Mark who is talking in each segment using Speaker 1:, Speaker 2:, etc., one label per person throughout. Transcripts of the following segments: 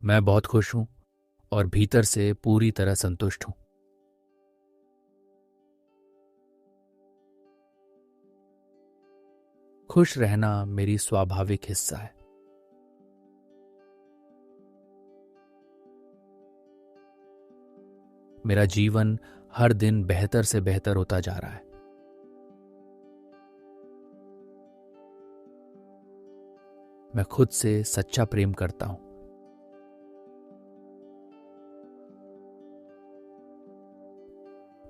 Speaker 1: मैं बहुत खुश हूं और भीतर से पूरी तरह संतुष्ट हूं। खुश रहना मेरी स्वाभाविक हिस्सा है। मेरा जीवन हर दिन बेहतर से बेहतर होता जा रहा है। मैं खुद से सच्चा प्रेम करता हूं।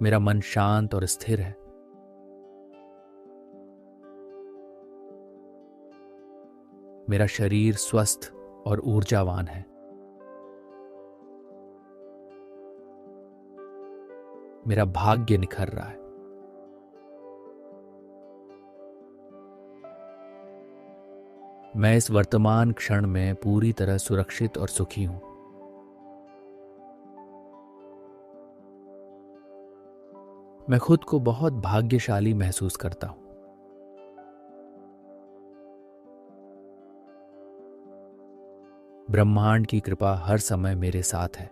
Speaker 1: मेरा मन शांत और स्थिर है। मेरा शरीर स्वस्थ और ऊर्जावान है। मेरा भाग्य निखर रहा है। मैं इस वर्तमान क्षण में पूरी तरह सुरक्षित और सुखी हूं। मैं खुद को बहुत भाग्यशाली महसूस करता हूं। ब्रह्मांड की कृपा हर समय मेरे साथ है।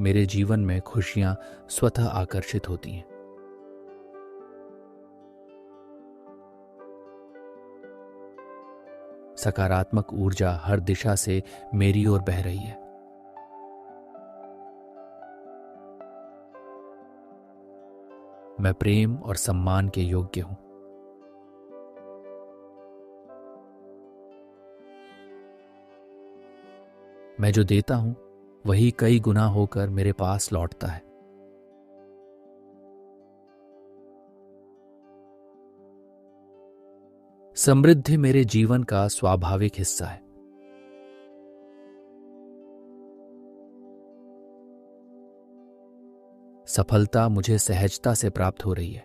Speaker 1: मेरे जीवन में खुशियां स्वतः आकर्षित होती हैं। सकारात्मक ऊर्जा हर दिशा से मेरी ओर बह रही है। मैं प्रेम और सम्मान के योग्य हूं। मैं जो देता हूं वही कई गुना होकर मेरे पास लौटता है। समृद्धि मेरे जीवन का स्वाभाविक हिस्सा है। सफलता मुझे सहजता से प्राप्त हो रही है।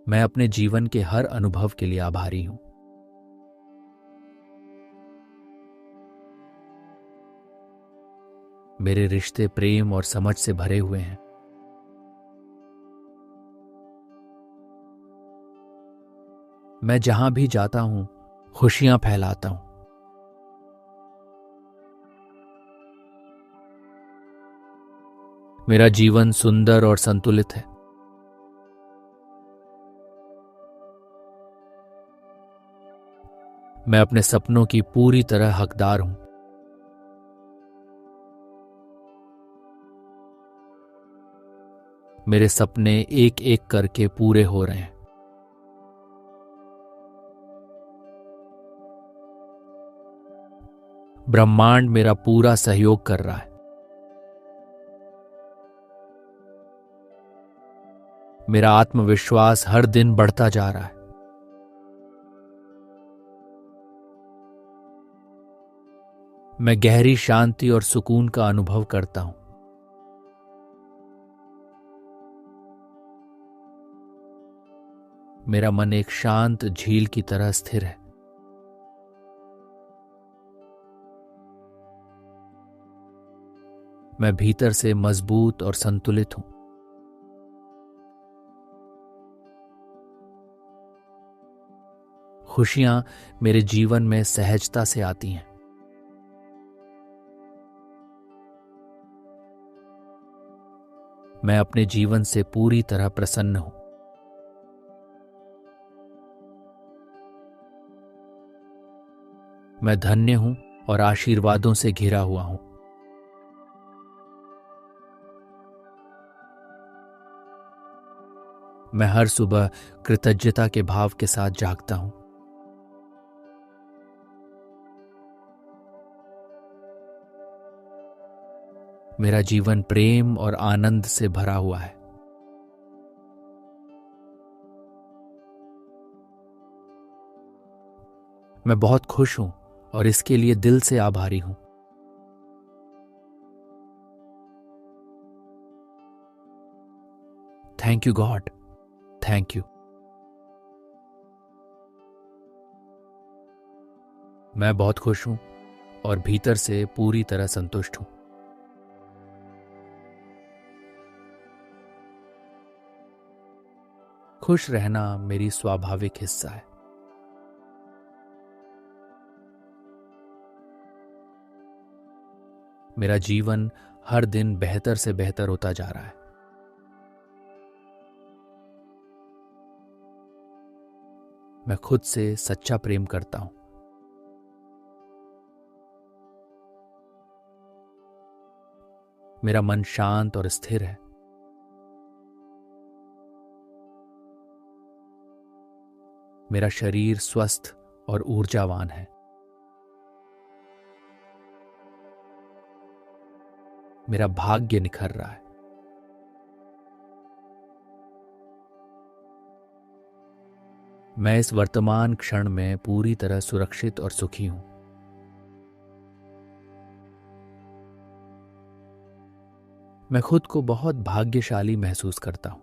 Speaker 1: मैं अपने जीवन के हर अनुभव के लिए आभारी हूं। मेरे रिश्ते प्रेम और समझ से भरे हुए हैं। मैं जहां भी जाता हूं खुशियां फैलाता हूं। मेरा जीवन सुंदर और संतुलित है। मैं अपने सपनों की पूरी तरह हकदार हूं। मेरे सपने एक एक करके पूरे हो रहे हैं। ब्रह्मांड मेरा पूरा सहयोग कर रहा है। मेरा आत्मविश्वास हर दिन बढ़ता जा रहा है। मैं गहरी शांति और सुकून का अनुभव करता हूं। मेरा मन एक शांत झील की तरह स्थिर है। मैं भीतर से मजबूत और संतुलित हूं। खुशियां मेरे जीवन में सहजता से आती हैं। मैं अपने जीवन से पूरी तरह प्रसन्न हूं। मैं धन्य हूं और आशीर्वादों से घिरा हुआ हूं। मैं हर सुबह कृतज्ञता के भाव के साथ जागता हूं। मेरा जीवन प्रेम और आनंद से भरा हुआ है। मैं बहुत खुश हूं और इसके लिए दिल से आभारी हूं। Thank you God. Thank you. मैं बहुत खुश हूं और भीतर से पूरी तरह संतुष्ट हूं। खुश रहना मेरी स्वाभाविक हिस्सा है। मेरा जीवन हर दिन बेहतर से बेहतर होता जा रहा है। मैं खुद से सच्चा प्रेम करता हूं। मेरा मन शांत और स्थिर है। मेरा शरीर स्वस्थ और ऊर्जावान है। मेरा भाग्य निखर रहा है। मैं इस वर्तमान क्षण में पूरी तरह सुरक्षित और सुखी हूं। मैं खुद को बहुत भाग्यशाली महसूस करता हूं।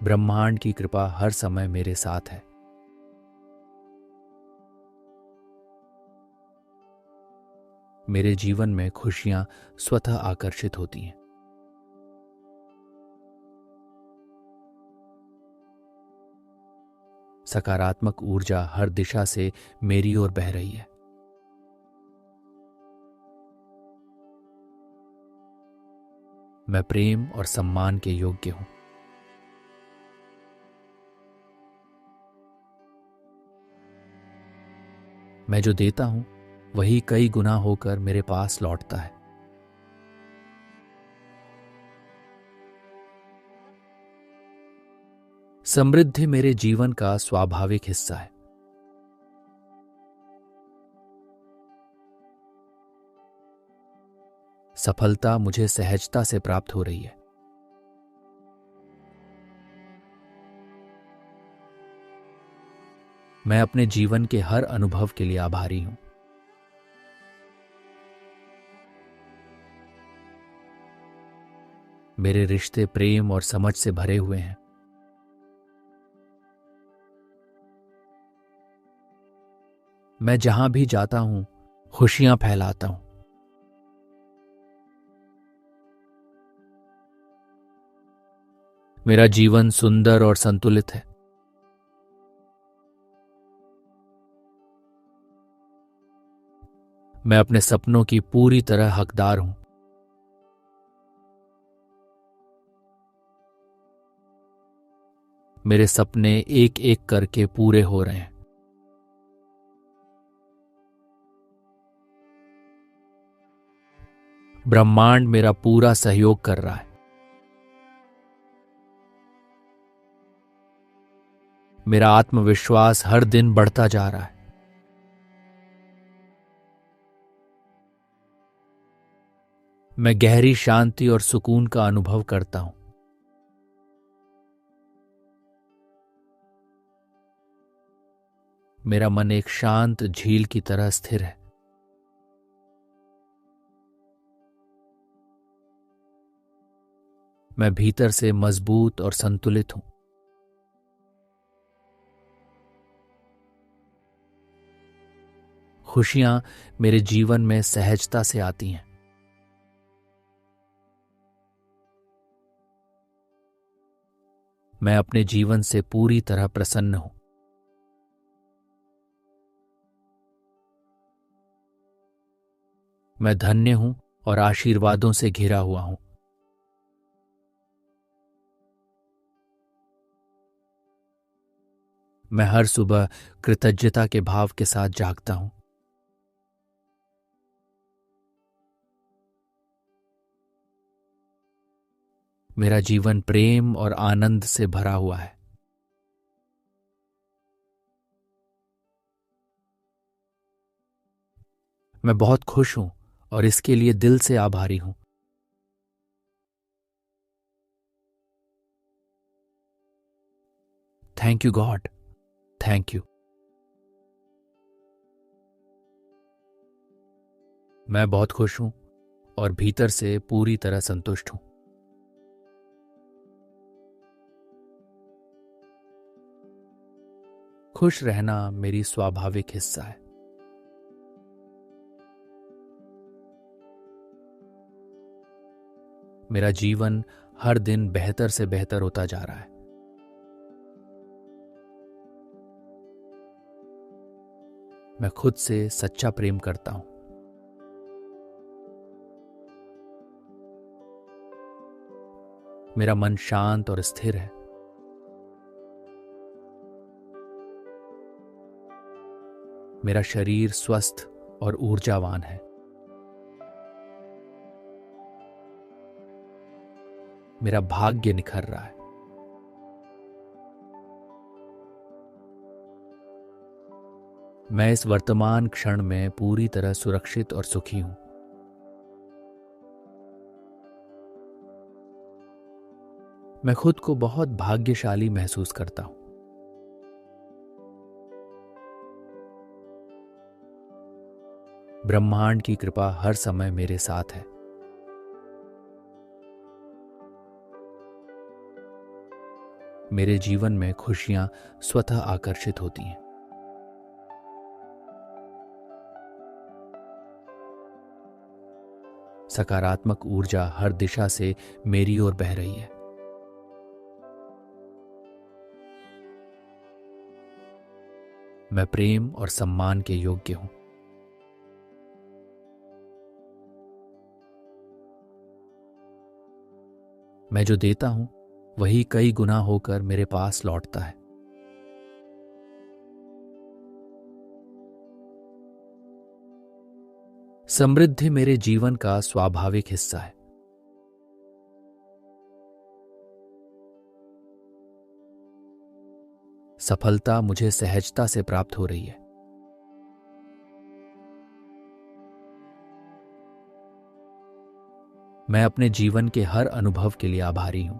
Speaker 1: ब्रह्मांड की कृपा हर समय मेरे साथ है। मेरे जीवन में खुशियां स्वतः आकर्षित होती हैं। सकारात्मक ऊर्जा हर दिशा से मेरी ओर बह रही है। मैं प्रेम और सम्मान के योग्य हूं। मैं जो देता हूं वही कई गुना होकर मेरे पास लौटता है। समृद्धि मेरे जीवन का स्वाभाविक हिस्सा है। सफलता मुझे सहजता से प्राप्त हो रही है। मैं अपने जीवन के हर अनुभव के लिए आभारी हूं। मेरे रिश्ते प्रेम और समझ से भरे हुए हैं। मैं जहां भी जाता हूं खुशियां फैलाता हूं। मेरा जीवन सुंदर और संतुलित है। मैं अपने सपनों की पूरी तरह हकदार हूं। मेरे सपने एक एक करके पूरे हो रहे हैं। ब्रह्मांड मेरा पूरा सहयोग कर रहा है। मेरा आत्मविश्वास हर दिन बढ़ता जा रहा है। मैं गहरी शांति और सुकून का अनुभव करता हूं। मेरा मन एक शांत झील की तरह स्थिर है। मैं भीतर से मजबूत और संतुलित हूं। खुशियां मेरे जीवन में सहजता से आती हैं। मैं अपने जीवन से पूरी तरह प्रसन्न हूं। मैं धन्य हूं और आशीर्वादों से घिरा हुआ हूं। मैं हर सुबह कृतज्ञता के भाव के साथ जागता हूं। मेरा जीवन प्रेम और आनंद से भरा हुआ है। मैं बहुत खुश हूं और इसके लिए दिल से आभारी हूं। Thank you God. Thank you. मैं बहुत खुश हूं और भीतर से पूरी तरह संतुष्ट हूं। खुश रहना मेरी स्वाभाविक हिस्सा है। मेरा जीवन हर दिन बेहतर से बेहतर होता जा रहा है। मैं खुद से सच्चा प्रेम करता हूं। मेरा मन शांत और स्थिर है। मेरा शरीर स्वस्थ और ऊर्जावान है। मेरा भाग्य निखर रहा है। मैं इस वर्तमान क्षण में पूरी तरह सुरक्षित और सुखी हूं। मैं खुद को बहुत भाग्यशाली महसूस करता हूं। ब्रह्मांड की कृपा हर समय मेरे साथ है। मेरे जीवन में खुशियां स्वतः आकर्षित होती हैं। सकारात्मक ऊर्जा हर दिशा से मेरी ओर बह रही है। मैं प्रेम और सम्मान के योग्य हूं। मैं जो देता हूं वही कई गुना होकर मेरे पास लौटता है। समृद्धि मेरे जीवन का स्वाभाविक हिस्सा है। सफलता मुझे सहजता से प्राप्त हो रही है। मैं अपने जीवन के हर अनुभव के लिए आभारी हूं।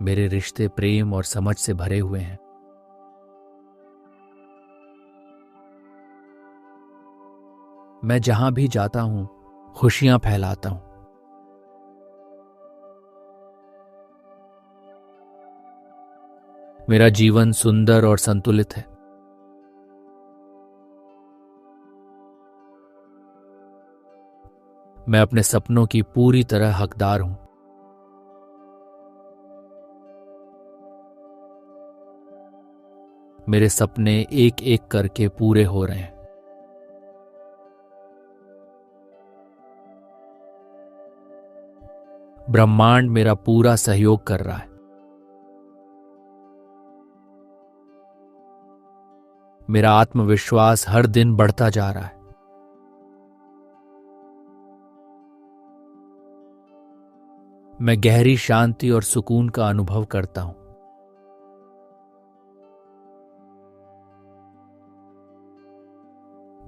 Speaker 1: मेरे रिश्ते प्रेम और समझ से भरे हुए हैं। मैं जहां भी जाता हूं खुशियां फैलाता हूं। मेरा जीवन सुंदर और संतुलित है। मैं अपने सपनों की पूरी तरह हकदार हूं। मेरे सपने एक एक करके पूरे हो रहे हैं। ब्रह्मांड मेरा पूरा सहयोग कर रहा है। मेरा आत्मविश्वास हर दिन बढ़ता जा रहा है। मैं गहरी शांति और सुकून का अनुभव करता हूं।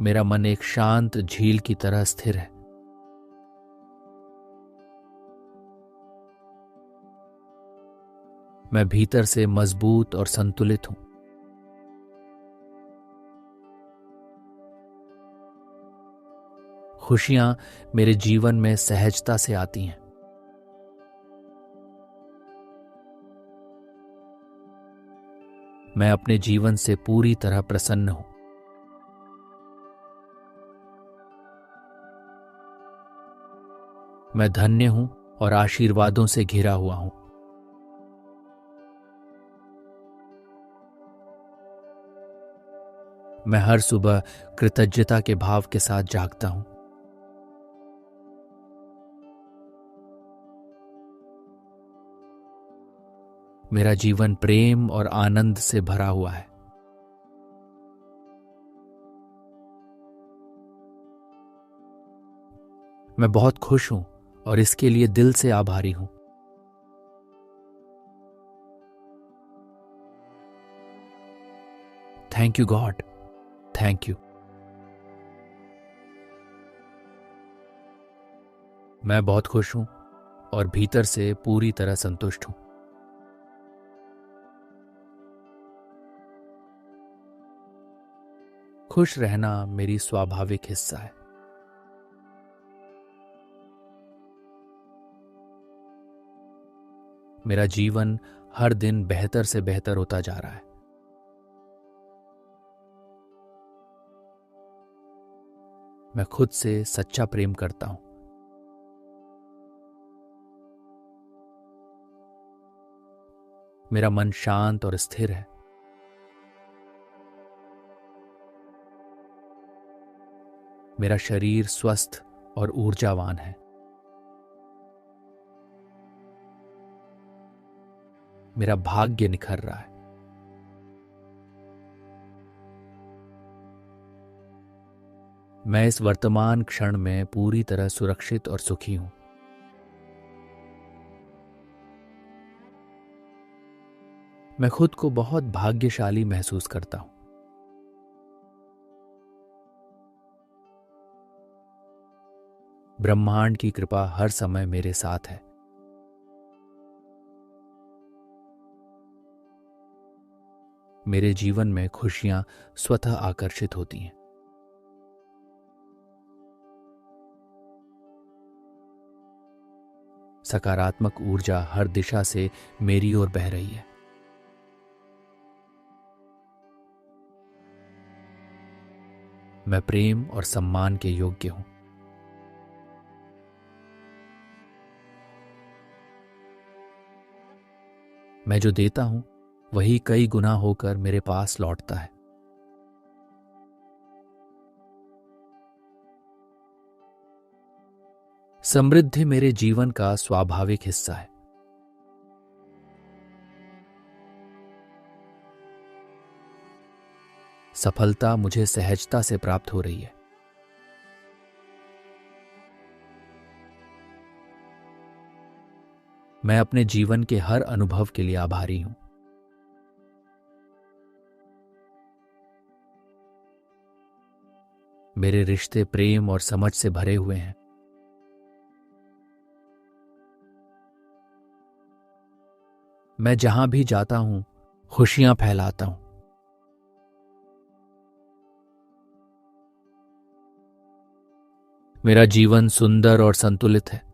Speaker 1: मेरा मन एक शांत झील की तरह स्थिर है। मैं भीतर से मजबूत और संतुलित हूं। खुशियां मेरे जीवन में सहजता से आती हैं। मैं अपने जीवन से पूरी तरह प्रसन्न हूं। मैं धन्य हूं और आशीर्वादों से घिरा हुआ हूं। मैं हर सुबह कृतज्ञता के भाव के साथ जागता हूं। मेरा जीवन प्रेम और आनंद से भरा हुआ है। मैं बहुत खुश हूं और इसके लिए दिल से आभारी हूं। Thank you God, thank you. मैं बहुत खुश हूं और भीतर से पूरी तरह संतुष्ट हूं। खुश रहना मेरी स्वाभाविक हिस्सा है। मेरा जीवन हर दिन बेहतर से बेहतर होता जा रहा है। मैं खुद से सच्चा प्रेम करता हूं। मेरा मन शांत और स्थिर है। मेरा शरीर स्वस्थ और ऊर्जावान है। मेरा भाग्य निखर रहा है। मैं इस वर्तमान क्षण में पूरी तरह सुरक्षित और सुखी हूं। मैं खुद को बहुत भाग्यशाली महसूस करता हूं। ब्रह्मांड की कृपा हर समय मेरे साथ है। मेरे जीवन में खुशियां स्वतः आकर्षित होती हैं। सकारात्मक ऊर्जा हर दिशा से मेरी ओर बह रही है। मैं प्रेम और सम्मान के योग्य हूं। मैं जो देता हूं वही कई गुना होकर मेरे पास लौटता है। समृद्धि मेरे जीवन का स्वाभाविक हिस्सा है। सफलता मुझे सहजता से प्राप्त हो रही है। मैं अपने जीवन के हर अनुभव के लिए आभारी हूं। मेरे रिश्ते प्रेम और समझ से भरे हुए हैं। मैं जहां भी जाता हूं खुशियां फैलाता हूं। मेरा जीवन सुंदर और संतुलित है।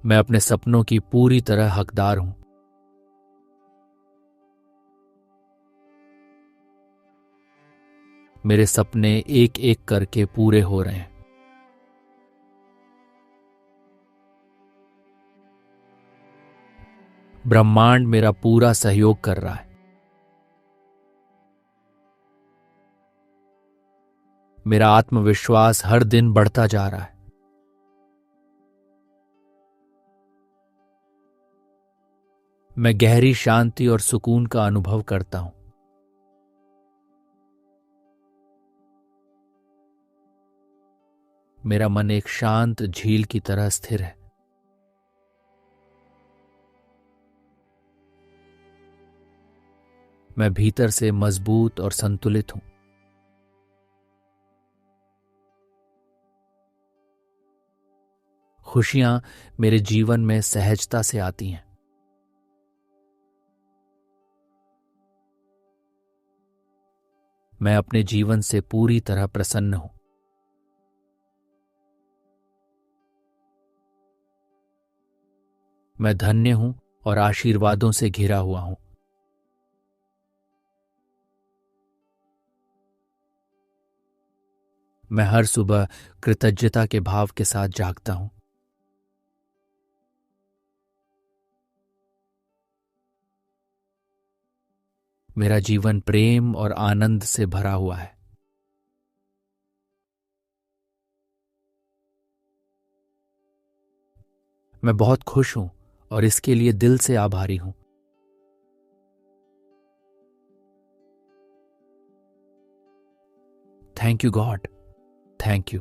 Speaker 1: मैं अपने सपनों की पूरी तरह हकदार हूं। मेरे सपने एक एक करके पूरे हो रहे हैं। ब्रह्मांड मेरा पूरा सहयोग कर रहा है। मेरा आत्मविश्वास हर दिन बढ़ता जा रहा है। मैं गहरी शांति और सुकून का अनुभव करता हूं। मेरा मन एक शांत झील की तरह स्थिर है। मैं भीतर से मजबूत और संतुलित हूं। खुशियां मेरे जीवन में सहजता से आती हैं। मैं अपने जीवन से पूरी तरह प्रसन्न हूं। मैं धन्य हूं और आशीर्वादों से घिरा हुआ हूं। मैं हर सुबह कृतज्ञता के भाव के साथ जागता हूं। मेरा जीवन प्रेम और आनंद से भरा हुआ है। मैं बहुत खुश हूं और इसके लिए दिल से आभारी हूं। Thank you God. Thank you.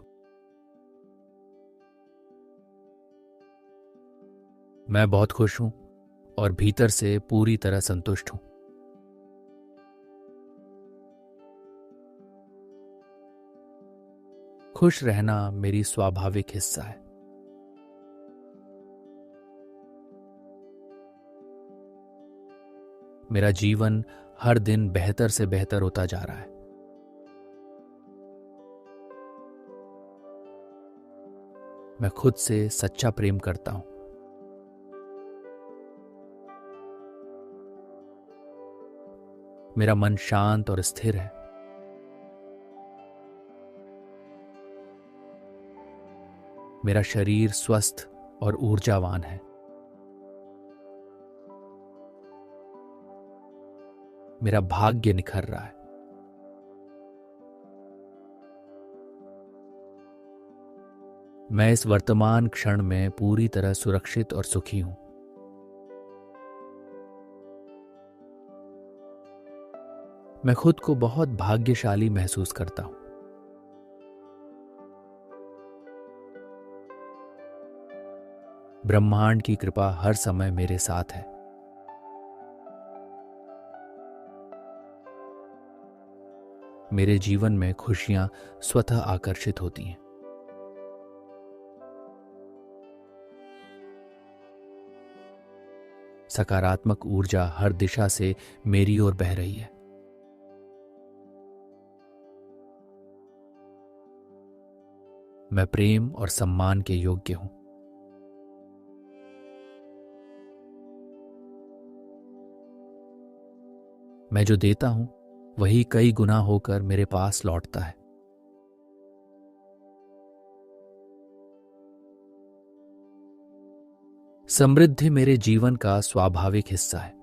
Speaker 1: मैं बहुत खुश हूं और भीतर से पूरी तरह संतुष्ट हूं। खुश रहना मेरी स्वाभाविक हिस्सा है। मेरा जीवन हर दिन बेहतर से बेहतर होता जा रहा है। मैं खुद से सच्चा प्रेम करता हूं। मेरा मन शांत और स्थिर है। मेरा शरीर स्वस्थ और ऊर्जावान है। मेरा भाग्य निखर रहा है। मैं इस वर्तमान क्षण में पूरी तरह सुरक्षित और सुखी हूं। मैं खुद को बहुत भाग्यशाली महसूस करता हूं। ब्रह्मांड की कृपा हर समय मेरे साथ है। मेरे जीवन में खुशियां स्वतः आकर्षित होती हैं। सकारात्मक ऊर्जा हर दिशा से मेरी ओर बह रही है। मैं प्रेम और सम्मान के योग्य हूं। मैं जो देता हूं वही कई गुना होकर मेरे पास लौटता है। समृद्धि मेरे जीवन का स्वाभाविक हिस्सा है।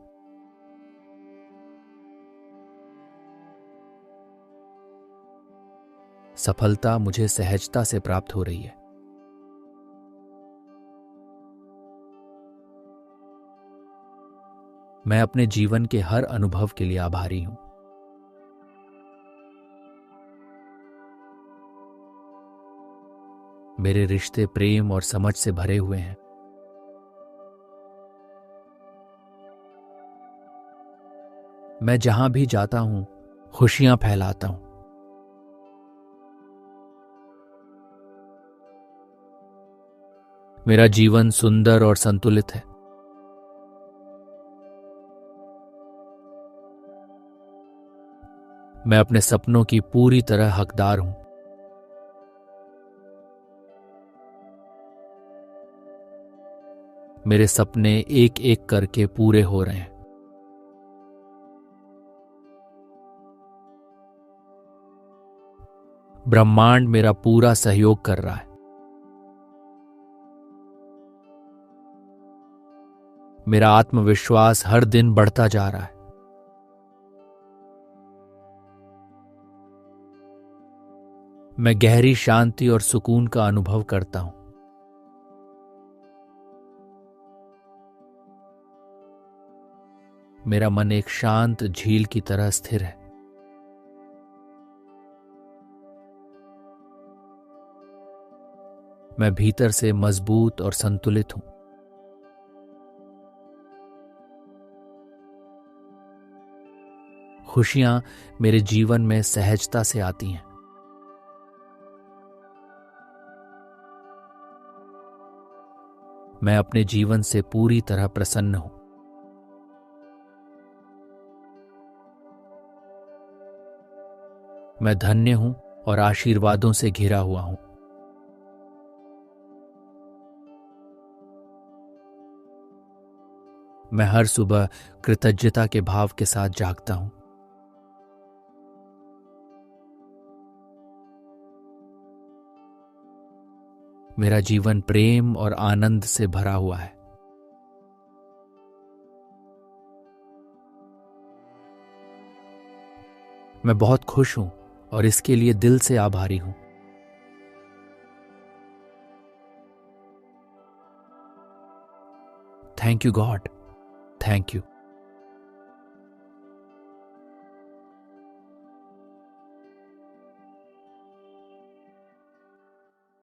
Speaker 1: सफलता मुझे सहजता से प्राप्त हो रही है। मैं अपने जीवन के हर अनुभव के लिए आभारी हूं। मेरे रिश्ते प्रेम और समझ से भरे हुए हैं। मैं जहां भी जाता हूं खुशियां फैलाता हूं। मेरा जीवन सुंदर और संतुलित है। मैं अपने सपनों की पूरी तरह हकदार हूं। मेरे सपने एक एक करके पूरे हो रहे हैं। ब्रह्मांड मेरा पूरा सहयोग कर रहा है। मेरा आत्मविश्वास हर दिन बढ़ता जा रहा है। मैं गहरी शांति और सुकून का अनुभव करता हूं। मेरा मन एक शांत झील की तरह स्थिर है। मैं भीतर से मजबूत और संतुलित हूं। खुशियां मेरे जीवन में सहजता से आती हैं। मैं अपने जीवन से पूरी तरह प्रसन्न हूं। मैं धन्य हूं और आशीर्वादों से घिरा हुआ हूं। मैं हर सुबह कृतज्ञता के भाव के साथ जागता हूं। मेरा जीवन प्रेम और आनंद से भरा हुआ है। मैं बहुत खुश हूं और इसके लिए दिल से आभारी हूं। Thank you God. Thank you.